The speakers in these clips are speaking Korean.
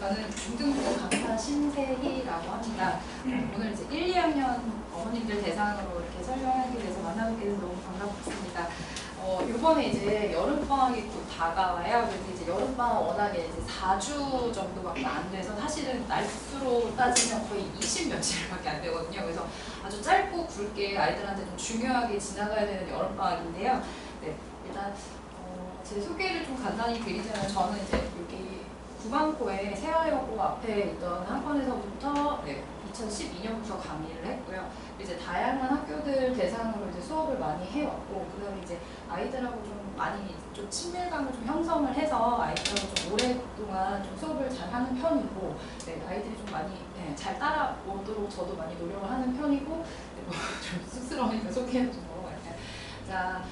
저는 중등부 강사 신세희라고 합니다. 오늘 이제 1, 2학년 어머님들 대상으로 이렇게 설명하게 돼서 만나뵙게 돼서 너무 반갑습니다. 이번에 이제 여름방학이 곧 다가와요. 그래서 이제 여름방학 워낙에 이제 4주 정도밖에 안 돼서 사실은 날수로 따지면 거의 20 며칠밖에 안 되거든요. 그래서 아주 짧고 굵게 아이들한테 좀 중요하게 지나가야 되는 여름방학인데요. 네, 일단 제 소개를 좀 간단히 드리자면 저는 이제 여기 구반포에 세아여고 앞에 있던 학원에서부터 2012년부터 강의를 했고요. 이제 다양한 학교들 대상으로 이제 수업을 많이 해왔고, 그다음에 이제 아이들하고 좀 많이 좀 친밀감을 좀 형성을 해서 아이들하고 좀 오랫동안 좀 수업을 잘 하는 편이고, 아이들이 좀 많이 잘 따라오도록 저도 많이 노력을 하는 편이고, 좀 쑥스러우니까 소개를 좀 넘어갈게요. 자,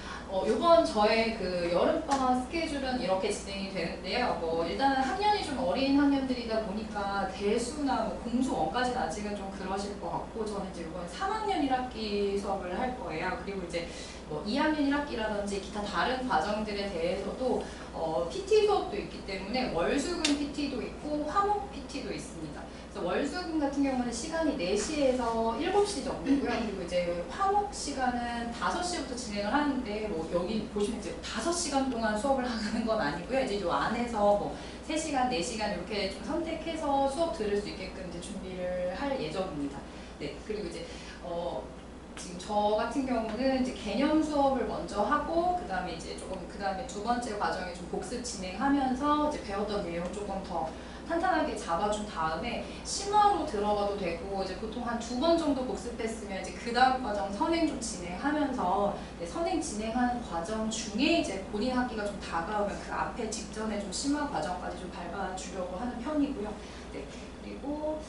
이번 저의 그 여름방학 스케줄은 이렇게 진행이 되는데요. 일단 학년이 좀 어린 학년들이다 보니까 대수나 공수 원까지는 아직은 좀 그러실 것 같고, 저는 이제 이번 3학년 1학기 수업을 할 거예요. 그리고 이제 2학년 1학기라든지 기타 다른 과정들에 대해서도 PT 수업도 있기 때문에 월수금 PT도 있고 화목 PT도 있습니다. 그래서 월수금 같은 경우는 시간이 4시에서 7시 정도고요. 그리고 이제 화목 시간은 5시부터 진행을 하는데, 여기 보시면 이제 5시간 동안 수업을 하는 건 아니고요. 이제 이 안에서 3시간, 4시간 이렇게 좀 선택해서 수업 들을 수 있게끔 이제 준비를 할 예정입니다. 네, 그리고 이제 지금 저 같은 경우는 이제 개념 수업을 먼저 하고, 그 다음에 두 번째 과정에 좀 복습 진행하면서 이제 배웠던 내용 조금 더 탄탄하게 잡아준 다음에 심화로 들어가도 되고, 이제 보통 한 2번 정도 복습했으면 이제 그 다음 과정 선행 좀 진행하면서, 선행 진행하는 과정 중에 이제 본인 학기가 좀 다가오면 그 앞에 직전에 좀 심화 과정까지 좀 밟아주려고 하는 편이고요. 네, 그리고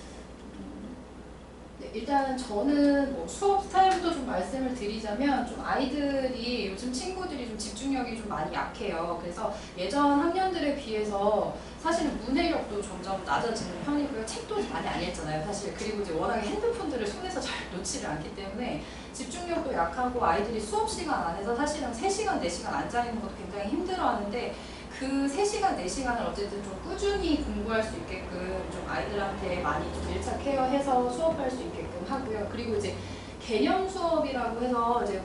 일단 저는 수업 스타일부터 좀 말씀을 드리자면, 좀 아이들이 요즘 친구들이 좀 집중력이 좀 많이 약해요. 그래서 예전 학년들에 비해서 사실은 문해력도 점점 낮아지는 편이고요. 책도 많이 안 읽잖아요, 사실. 그리고 이제 워낙에 핸드폰들을 손에서 잘 놓지를 않기 때문에 집중력도 약하고, 아이들이 수업 시간 안에서 사실은 3시간, 4시간 앉아있는 것도 굉장히 힘들어하는데, 그 3시간, 4시간을 어쨌든 좀 꾸준히 공부할 수 있게끔 좀 아이들한테 많이 좀 밀착 케어해서 수업할 수 있게끔 하고요. 그리고 이제 개념 수업이라고 해서 이제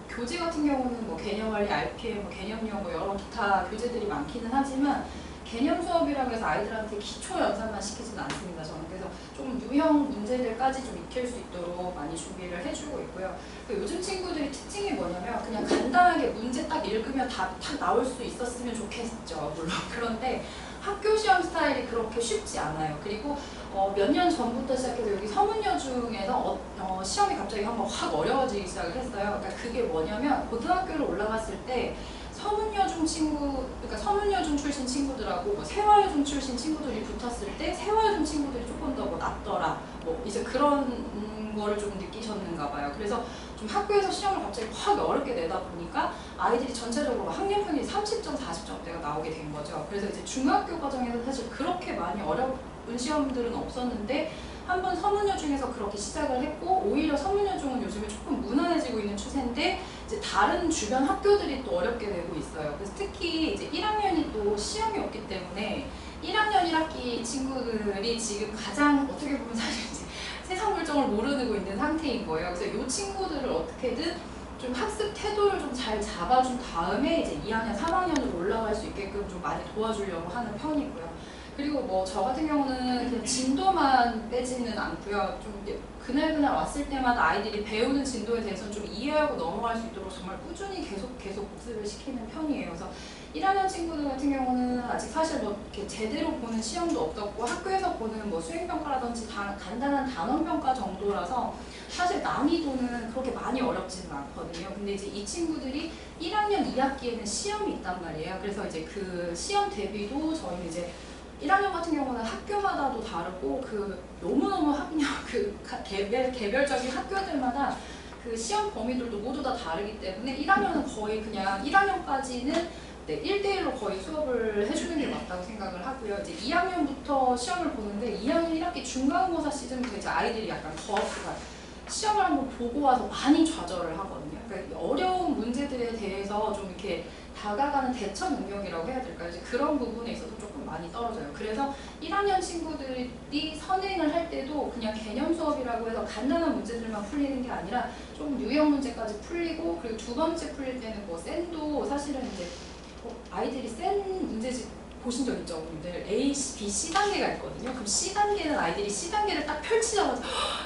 교재 같은 경우는 개념 원리, RPM, 개념용 여러 기타 교재들이 많기는 하지만, 개념 수업이라고 해서 아이들한테 기초 연산만 시키지는 않습니다. 저는 그래서 좀 유형 문제들까지 좀 익힐 수 있도록 많이 준비를 해주고 있고요. 요즘 친구들이 특징이 뭐냐면, 그냥 간단하게 문제 딱 읽으면 답 딱 나올 수 있었으면 좋겠죠, 물론. 그런데 학교 시험 스타일이 그렇게 쉽지 않아요. 그리고 몇 년 전부터 시작해서 여기 서문여 중에서 시험이 갑자기 한번 확 어려워지기 시작을 했어요. 그러니까 그게 뭐냐면, 고등학교를 올라갔을 때 서문여중 그러니까 서문여중 출신 친구들하고 세화여중 출신 친구들이 붙었을 때 세화여중 친구들이 조금 더 낫더라. 이제 그런 거를 좀 느끼셨는가 봐요. 그래서 좀 학교에서 시험을 갑자기 확 어렵게 내다 보니까 아이들이 전체적으로 학년 평균이 30점, 40점대가 나오게 된 거죠. 그래서 이제 중학교 과정에서 사실 그렇게 많이 어려운 시험들은 없었는데, 한번 서문여중에서 그렇게 시작을 했고, 오히려 서문여중은 요즘에 조금 무난해지고 있는 추세인데, 이제 다른 주변 학교들이 또 어렵게 되고 있어요. 그래서 특히 이제 1학년이 또 시험이 없기 때문에 1학년 1학기 친구들이 지금 가장 어떻게 보면 사실 이제 세상 물정을 모르고 있는 상태인 거예요. 그래서 이 친구들을 어떻게든 좀 학습 태도를 좀 잘 잡아준 다음에 이제 2학년, 3학년으로 올라갈 수 있게끔 좀 많이 도와주려고 하는 편이고요. 그리고 저 같은 경우는 그냥 진도만 빼지는 않고요. 좀 그날 왔을 때마다 아이들이 배우는 진도에 대해서 좀 이해하고 넘어갈 수 있도록 정말 꾸준히 계속 복습을 시키는 편이에요. 그래서 1학년 친구들 같은 경우는 아직 사실 이렇게 제대로 보는 시험도 없었고, 학교에서 보는 수행평가라든지 간단한 단원평가 정도라서 사실 난이도는 그렇게 많이 어렵지는 않거든요. 근데 이제 이 친구들이 1학년 2학기에는 시험이 있단 말이에요. 그래서 이제 그 시험 대비도 저희는 이제 1학년 같은 경우는 학교마다도 다르고, 너무너무 개별적인 학교들마다 그 시험 범위들도 모두 다 다르기 때문에 1학년은 거의 그냥 1학년까지는 1대1로 거의 수업을 해주는 게 맞다고 생각을 하고요. 이제 2학년부터 시험을 보는데, 2학년 1학기 중간고사 시즌부터 이제 아이들이 약간 시험을 한번 보고 와서 많이 좌절을 하거든요. 그러니까 어려운 문제들에 대해서 좀 이렇게 다가가는 대처 능력이라고 해야 될까요? 이제 그런 부분에 있어서 조금 많이 떨어져요. 그래서 1학년 친구들이 선행을 할 때도 그냥 개념 수업이라고 해서 간단한 문제들만 풀리는 게 아니라 좀 유형 문제까지 풀리고, 그리고 두 번째 풀릴 때는 뭐 센도 사실은 이제 아이들이 센 문제집 보신 적 있죠? 여러분들 A, B, C 단계가 있거든요. 그럼 C 단계는 아이들이 C 단계를 딱 펼치자마자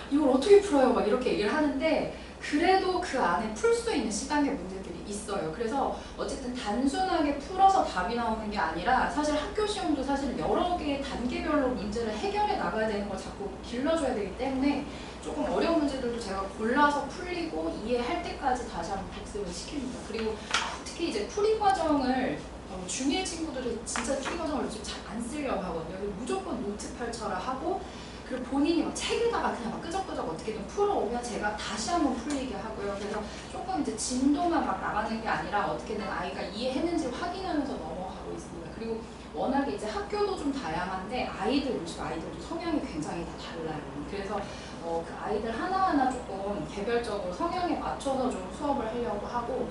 이걸 어떻게 풀어요? 막 이렇게 얘기를 하는데, 그래도 그 안에 풀 수 있는 C 단계 문제들이 있어요. 그래서 어쨌든 단순하게 풀어서 답이 나오는 게 아니라, 사실 학교 시험도 사실 여러 개의 단계별로 문제를 해결해 나가야 되는 걸 자꾸 길러줘야 되기 때문에 조금 어려운 문제들도 제가 골라서 풀리고 이해할 때까지 다시 한번 복습을 시킵니다. 그리고 특히 이제 풀이 과정을 중1 친구들이 진짜 풀이 과정을 요즘 잘 안 쓰려고 하거든요. 무조건 노트 펼쳐라 하고, 그리고 본인이 막 책에다가 그냥 막 끄적끄적 어떻게든 풀어오면 제가 다시 한번 풀리게 하고요. 그래서 조금 이제 진도만 막 나가는 게 아니라 어떻게든 아이가 이해했는지 확인하면서 넘어가고 있습니다. 그리고 워낙에 이제 학교도 좀 다양한데 요즘 아이들도 성향이 굉장히 다 달라요. 그래서 그 아이들 하나하나 조금 개별적으로 성향에 맞춰서 좀 수업을 하려고 하고,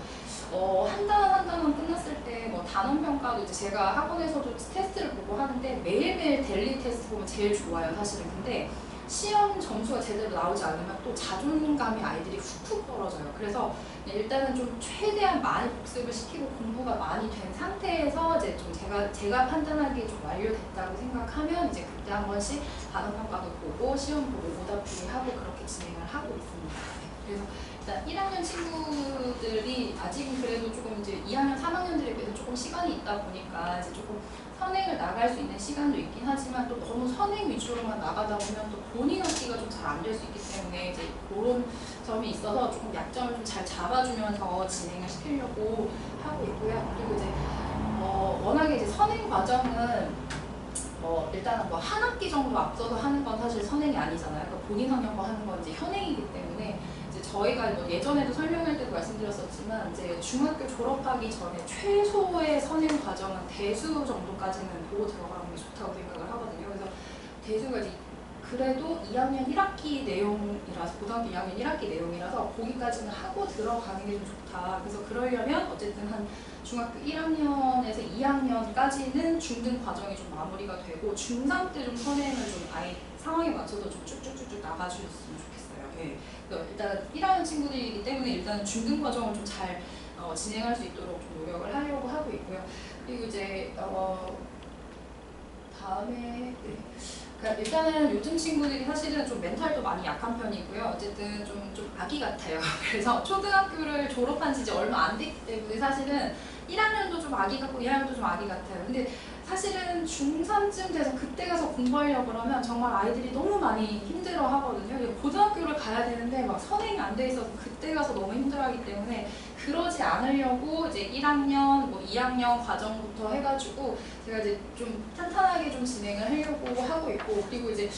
한 단원 한 단원 끝났을 때 뭐 단원 평가도 이제 제가 학원에서도 테스트를 보고 하는데 매일매일 데일리 테스트 보면 제일 좋아요, 사실은. 근데 시험 점수가 제대로 나오지 않으면 또 자존감이 아이들이 훅훅 떨어져요. 그래서 일단은 좀 최대한 많이 복습을 시키고 공부가 많이 된 상태에서 이제 좀 제가 판단하기에 좀 완료됐다고 생각하면 이제 그때 한 번씩 단원 평가도 보고 시험 보고 오답풀이 하고 그렇게 진행을 하고 있습니다. 그래서 일단 1학년 친구들이 아직은 그래도 조금 이제 2학년, 3학년들에 비해서 조금 시간이 있다 보니까 이제 조금 선행을 나갈 수 있는 시간도 있긴 하지만, 또 너무 선행 위주로만 나가다 보면 또 본인 학기가 좀 잘 안 될 수 있기 때문에 이제 그런 점이 있어서 조금 약점을 좀 잘 잡아주면서 진행을 시키려고 하고 있고요. 그리고 이제 워낙에 이제 선행 과정은 일단은 뭐 한 학기 정도 앞서서 하는 건 사실 선행이 아니잖아요. 그러니까 본인 학년과 하는 건 이제 현행이기 때문에 이제 저희가 뭐 예전에도 설명할 때도 말씀드렸었지만, 이제 중학교 졸업하기 전에 최소의 선행 과정은 대수 정도까지는 보고 들어가는 게 좋다고 생각을 하거든요. 그래서 대수가 이제 그래도 2학년 1학기 내용이라서, 고등학교 2학년 1학기 내용이라서 거기까지는 하고 들어가는 게 좀 좋다. 그래서 그러려면 어쨌든 한 중학교 1학년에서 2학년까지는 중등 과정이 좀 마무리가 되고, 중3 때 좀 선행을 좀 아예 상황에 맞춰서 좀 쭉쭉쭉쭉 나가주셨으면 좋겠어요. 네. 일단 1학년 친구들이기 때문에 일단 중등 과정을 좀 잘 진행할 수 있도록 좀 노력을 하려고 하고 있고요. 그리고 이제 다음에 네. 그러니까 일단은 요즘 친구들이 사실은 좀 멘탈도 많이 약한 편이고요. 어쨌든 좀 아기 같아요. 그래서 초등학교를 졸업한 지 이제 얼마 안 됐기 때문에 사실은 1학년도 좀 아기 같고 2학년도 좀 아기 같아요. 근데 사실은 중3쯤 돼서 그때 가서 공부하려고 그러면 정말 아이들이 너무 많이 힘들어 하거든요. 고등학교를 가야 되는데 막 선행이 안 돼 있어서 그때 가서 너무 힘들어하기 때문에 그러지 않으려고 이제 1학년, 뭐 2학년 과정부터 해가지고 제가 이제 좀 탄탄하게 좀 진행을 하려고 하고 있고, 그리고 이제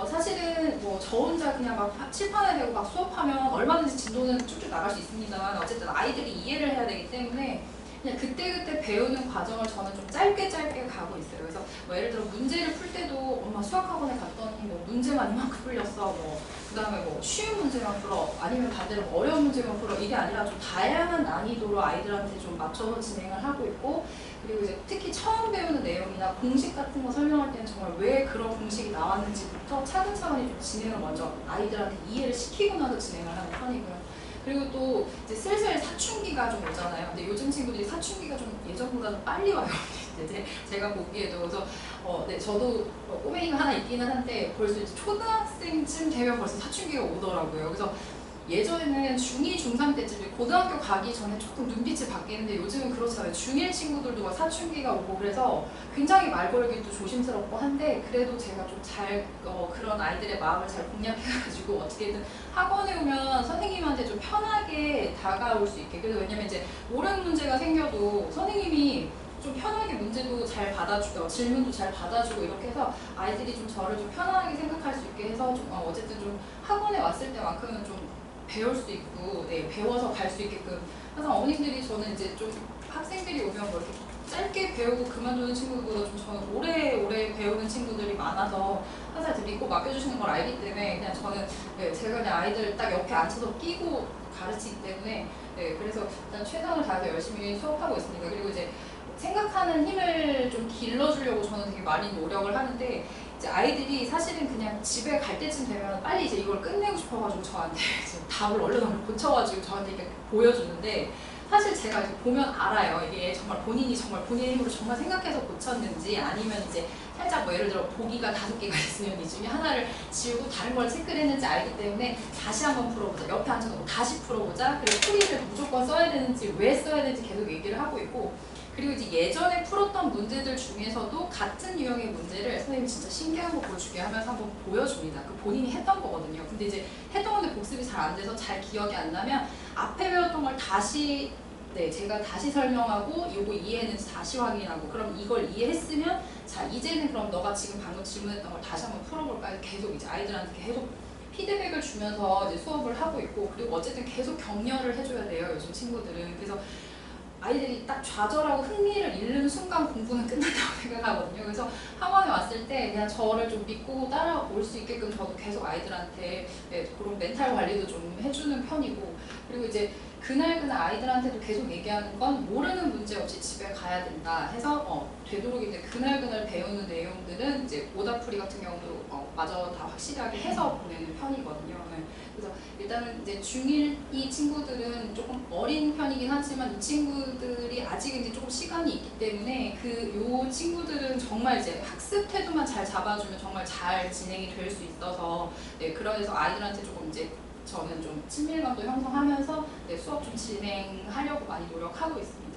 사실은 뭐 저 혼자 그냥 막 칠판에 대고 막 수업하면 얼마든지 진도는 쭉쭉 나갈 수 있습니다만, 어쨌든 아이들이 이해를 해야 되기 때문에 그냥 그때그때 배우는 과정을 저는 좀 짧게 가고 있어요. 그래서 뭐 예를 들어 문제를 풀 때도 엄마 수학학원에 갔더니 뭐 문제만 이만큼 풀렸어, 뭐 그다음에 뭐 쉬운 문제만 풀어, 아니면 반대로 뭐 어려운 문제만 풀어, 이게 아니라 좀 다양한 난이도로 아이들한테 좀 맞춰서 진행을 하고 있고, 그리고 이제 특히 처음 배우는 내용이나 공식 같은 거 설명할 때는 정말 왜 그런 공식이 나왔는지부터 차근차근히 좀 진행을 먼저 아이들한테 이해를 시키고 나서 진행을 하는 편이고요. 그리고 또 이제 슬슬 사춘기가 좀 오잖아요. 근데 요즘 친구들이 사춘기가 좀 예전보다 좀 빨리 와요. 이제 제가 보기에도. 그래서 네, 저도 꼬맹이가 하나 있기는 한데 벌써 이제 초등학생쯤 되면 벌써 사춘기가 오더라고요. 그래서 예전에는 중2, 중3 때쯤에 고등학교 가기 전에 조금 눈빛이 바뀌는데 요즘은 그렇잖아요. 중1 친구들도 막 사춘기가 오고, 그래서 굉장히 말 걸기도 조심스럽고 한데, 그래도 제가 좀 잘 그런 아이들의 마음을 잘 공략해가지고 어떻게든 학원에 오면 선생님한테 좀 편하게 다가올 수 있게. 그래서 왜냐면 이제 옳은 문제가 생겨도 선생님이 좀 편하게 문제도 잘 받아주고 질문도 잘 받아주고 이렇게 해서 아이들이 좀 저를 좀 편안하게 생각할 수 있게 해서 좀 어쨌든 좀 학원에 왔을 때만큼은 좀 배울 수 있고, 네, 배워서 갈 수 있게끔 항상 어머님들이, 저는 이제 좀 학생들이 오면 뭐 이렇게 짧게 배우고 그만두는 친구들보다 좀 저는 오래 배우는 친구들이 많아서 항상 이렇게 믿고 맡겨주시는 걸 알기 때문에 그냥 저는 네, 제가 그냥 아이들 딱 옆에 앉혀서 끼고 가르치기 때문에 네, 그래서 일단 최선을 다해서 열심히 수업하고 있습니다. 그리고 이제 생각하는 힘을 좀 길러주려고 저는 되게 많이 노력을 하는데, 이제 아이들이 사실은 그냥 집에 갈 때쯤 되면 빨리 이제 이걸 끝내고 싶어가지고 저한테 이제 답을 얼른 고쳐가지고 저한테 이렇게 보여주는데, 사실 제가 이제 보면 알아요. 이게 정말 본인이 정말 본인의 힘으로 정말 생각해서 고쳤는지, 아니면 이제 살짝 뭐 예를 들어 보기가 5개가 있으면 이 중에 하나를 지우고 다른 걸 체크를 했는지 알기 때문에 다시 한번 풀어보자. 옆에 앉혀놓고 다시 풀어보자. 그리고 풀이를 무조건 써야 되는지, 왜 써야 되는지 계속 얘기를 하고 있고, 그리고 이제 예전에 풀었던 문제들 중에서도 같은 유형의 문제를 선생님이 진짜 신기한 거 보여주게 하면서 한번 보여줍니다. 그 본인이 했던 거거든요. 근데 이제 했던 건데 복습이 잘 안 돼서 잘 기억이 안 나면 앞에 배웠던 걸 다시, 네, 제가 다시 설명하고 이거 이해했는지 다시 확인하고, 그럼 이걸 이해했으면 자 이제는 그럼 너가 지금 방금 질문했던 걸 다시 한번 풀어볼까. 계속 이제 아이들한테 계속 피드백을 주면서 이제 수업을 하고 있고, 그리고 어쨌든 계속 격려를 해줘야 돼요, 요즘 친구들은. 그래서 아이들이 딱 좌절하고 흥미를 잃는 순간 공부는 끝난다고 생각하거든요. 그래서 학원에 왔을 때 그냥 저를 좀 믿고 따라올 수 있게끔 저도 계속 아이들한테, 네, 그런 멘탈 관리도 좀 해주는 편이고, 그리고 이제 그날 아이들한테도 계속 얘기하는 건 모르는 문제 없이 집에 가야 된다 해서 되도록 이제 그날 배우는 내용들은 이제 오답풀이 같은 경우도 마저 다 확실하게 해서 보내는 편이거든요. 네. 그래서 일단은 이제 중1이 친구들은 조금 어린 편이긴 하지만 이 친구들이 아직 이제 조금 시간이 있기 때문에 요 친구들은 정말 이제 학습 태도만 잘 잡아주면 정말 잘 진행이 될 수 있어서, 네, 그래서 아이들한테 조금 이제 저는 좀 친밀감도 형성하면서, 네, 수업 좀 진행하려고 많이 노력하고 있습니다.